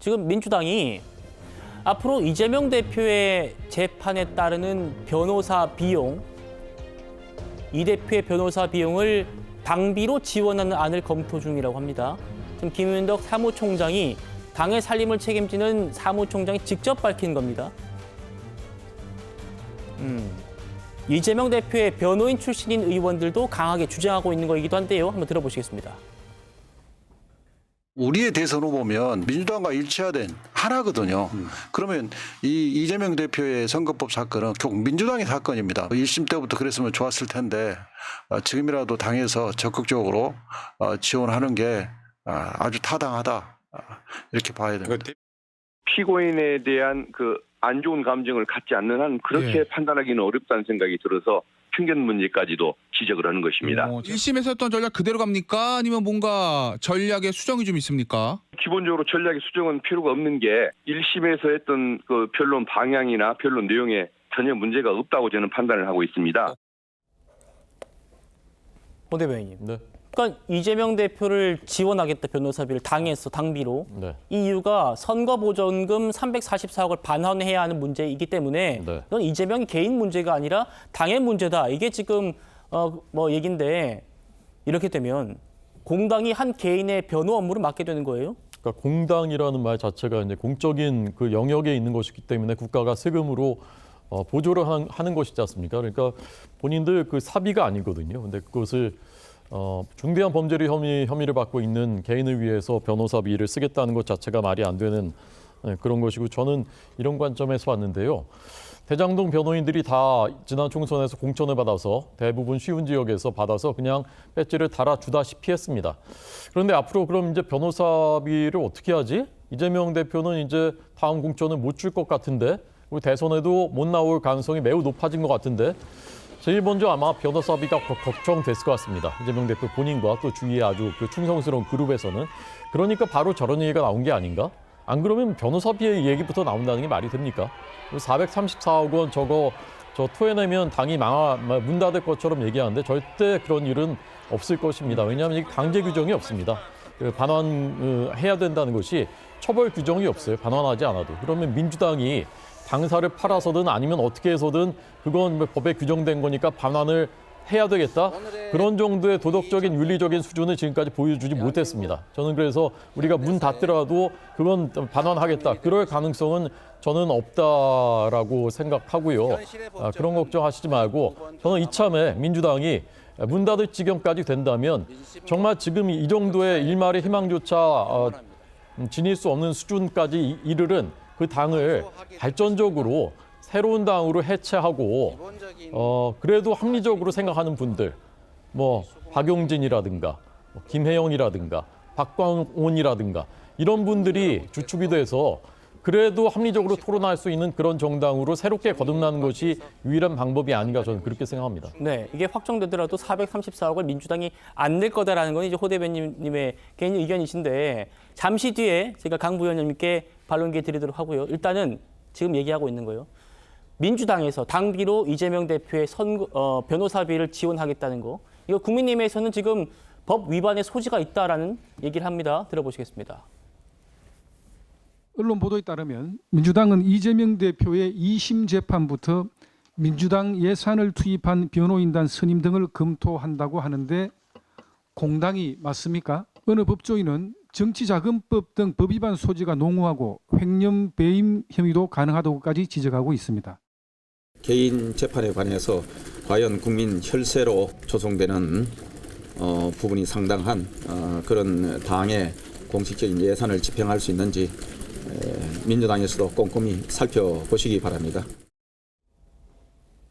지금 민주당이 앞으로 이재명 대표의 재판에 따르는 변호사 비용, 이 대표의 변호사 비용을 당비로 지원하는 안을 검토 중이라고 합니다. 지금 김윤덕 사무총장이 당의 살림을 책임지는 사무총장이 직접 밝힌 겁니다. 이재명 대표의 변호인 출신인 의원들도 강하게 주장하고 있는 거이기도 한데요. 한번 들어보시겠습니다. 우리의 대선 후보면 민주당과 일치화된 하나거든요. 그러면 이 이재명 대표의 선거법 사건은 결국 민주당의 사건입니다. 1심 때부터 그랬으면 좋았을 텐데 지금이라도 당에서 적극적으로 지원하는 게 아주 타당하다 이렇게 봐야 됩니다. 피고인에 대한 그 안 좋은 감정을 갖지 않는 한 그렇게 판단하기는 어렵다는 생각이 들어서 편견 문제까지도 지적을 하는 것입니다. 1심에서 했던 전략 그대로 갑니까? 아니면 뭔가 전략의 수정이 좀 있습니까? 기본적으로 전략의 수정은 필요가 없는 게 1심에서 했던 그 변론 방향이나 변론 내용에 전혀 문제가 없다고 저는 판단을 하고 있습니다. 호 대변인님. 네. 그러니까 이재명 대표를 지원하겠다 변호사비를 당에서 당비로. 네. 이 이유가 선거보전금 344억을 반환해야 하는 문제이기 때문에 네. 이건 이재명이 개인 문제가 아니라 당의 문제다. 이게 지금 얘긴데 이렇게 되면 공당이 한 개인의 변호 업무를 맡게 되는 거예요? 그러니까 공당이라는 말 자체가 이제 공적인 그 영역에 있는 것이기 때문에 국가가 세금으로 보조를 하는 것이지 않습니까? 그러니까 본인들 그 사비가 아니거든요. 근데 그것을 중대한 범죄를 혐의를 받고 있는 개인을 위해서 변호사비를 쓰겠다는 것 자체가 말이 안 되는 그런 것이고 저는 이런 관점에서 봤는데요. 대장동 변호인들이 다 지난 총선에서 공천을 받아서 대부분 쉬운 지역에서 받아서 그냥 배지를 달아주다시피 했습니다. 그런데 앞으로 그럼 이제 변호사비를 어떻게 하지? 이재명 대표는 이제 다음 공천을 못 줄 것 같은데 우리 대선에도 못 나올 가능성이 매우 높아진 것 같은데 제일 먼저 아마 변호사비가 걱정됐을 것 같습니다. 이재명 대표 본인과 또 주위의 아주 그 충성스러운 그룹에서는. 그러니까 바로 저런 얘기가 나온 게 아닌가? 안 그러면 변호사비의 얘기부터 나온다는 게 말이 됩니까? 434억 원 저 토해내면 당이 문 닫을 것처럼 얘기하는데 절대 그런 일은 없을 것입니다. 왜냐하면 이게 강제 규정이 없습니다. 반환해야 된다는 것이 처벌 규정이 없어요. 반환하지 않아도. 그러면 민주당이 당사를 팔아서든 아니면 어떻게 해서든 그건 법에 규정된 거니까 반환을 해야 되겠다. 그런 정도의 도덕적인 윤리적인 수준을 지금까지 보여주지 못했습니다. 저는 그래서 우리가 문 닫더라도 그건 반환하겠다. 그럴 가능성은 저는 없다라고 생각하고요. 그런 걱정하시지 말고 저는 이참에 민주당이 문 닫을 지경까지 된다면 정말 지금 이 정도의 일말의 희망조차 지닐 수 없는 수준까지 이르른 그 당을 발전적으로 새로운 당으로 해체하고 그래도 합리적으로 생각하는 분들 뭐 박용진이라든가 김혜영이라든가 박광온이라든가 이런 분들이 주축이 돼서 그래도 합리적으로 토론할 수 있는 그런 정당으로 새롭게 거듭나는 것이 유일한 방법이 아닌가 저는 그렇게 생각합니다. 네, 이게 확정되더라도 434억을 민주당이 안 낼 거다라는 건 이제 호 대변인님의 개인 의견이신데 잠시 뒤에 제가 강 부위원님께 반론 기회 드리도록 하고요. 일단은 지금 얘기하고 있는 거예요. 민주당에서 당비로 이재명 대표의 변호사비를 지원하겠다는 거. 이거 국민의힘에서는 지금 법 위반의 소지가 있다라는 얘기를 합니다. 들어보시겠습니다. 언론 보도에 따르면 민주당은 이재명 대표의 2심 재판부터 민주당 예산을 투입한 변호인단 선임 등을 검토한다고 하는데 공당이 맞습니까? 어느 법조인은 정치자금법 등 법 위반 소지가 농후하고 횡령 배임 혐의도 가능하다고까지 지적하고 있습니다. 개인 재판에 관해서 과연 국민 혈세로 조성되는 부분이 상당한 그런 당의 공식적인 예산을 집행할 수 있는지 민주당에서도 꼼꼼히 살펴보시기 바랍니다.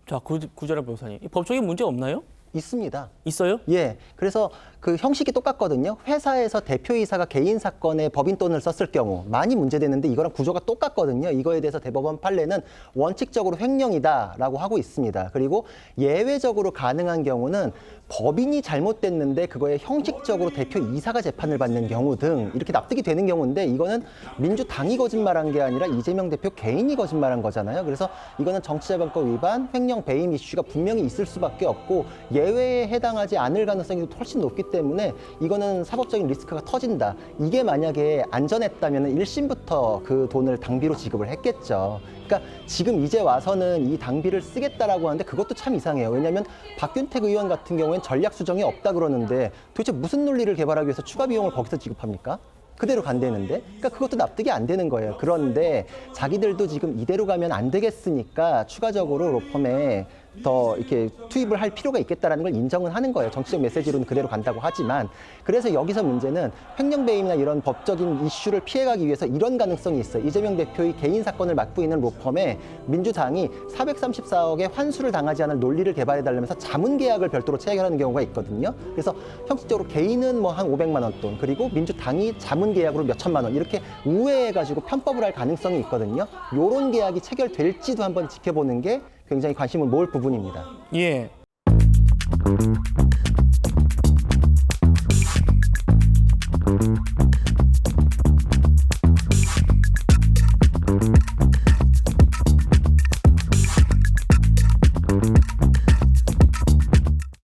자, 구자란 변호사님, 이 법적인 문제 없나요? 있습니다. 있어요? 예. 그래서 그 형식이 똑같거든요. 회사에서 대표이사가 개인 사건에 법인 돈을 썼을 경우 많이 문제되는데 이거랑 구조가 똑같거든요. 이거에 대해서 대법원 판례는 원칙적으로 횡령이다라고 하고 있습니다. 그리고 예외적으로 가능한 경우는 법인이 잘못됐는데 그거에 형식적으로 대표이사가 재판을 받는 경우 등 이렇게 납득이 되는 경우인데 이거는 민주당이 거짓말한 게 아니라 이재명 대표 개인이 거짓말한 거잖아요. 그래서 이거는 정치자금법 위반, 횡령 배임 이슈가 분명히 있을 수밖에 없고 예외에 해당하지 않을 가능성이 훨씬 높기 때문에 이거는 사법적인 리스크가 터진다. 이게 만약에 안전했다면 1심부터 그 돈을 당비로 지급을 했겠죠. 그러니까 지금 이제 와서는 이 당비를 쓰겠다라고 하는데 그것도 참 이상해요. 왜냐하면 박균택 의원 같은 경우엔 전략 수정이 없다 그러는데 도대체 무슨 논리를 개발하기 위해서 추가 비용을 거기서 지급합니까? 그대로 간다는데, 그러니까 그것도 납득이 안 되는 거예요. 그런데 자기들도 지금 이대로 가면 안 되겠으니까 추가적으로 로펌에 더 이렇게 투입을 할 필요가 있겠다라는 걸 인정은 하는 거예요. 정치적 메시지로는 그대로 간다고 하지만, 그래서 여기서 문제는 횡령 배임이나 이런 법적인 이슈를 피해가기 위해서 이런 가능성이 있어요. 이재명 대표의 개인 사건을 맡고 있는 로펌에 민주당이 434억의 환수를 당하지 않을 논리를 개발해달라면서 자문 계약을 별도로 체결하는 경우가 있거든요. 그래서 형식적으로 개인은 뭐 한 500만 원 돈, 그리고 민주당이 자문 계약으로 몇 천만 원 이렇게 우회해가지고 편법을 할 가능성이 있거든요. 이런 계약이 체결될지도 한번 지켜보는 게 굉장히 관심을 모을 부분입니다. 예.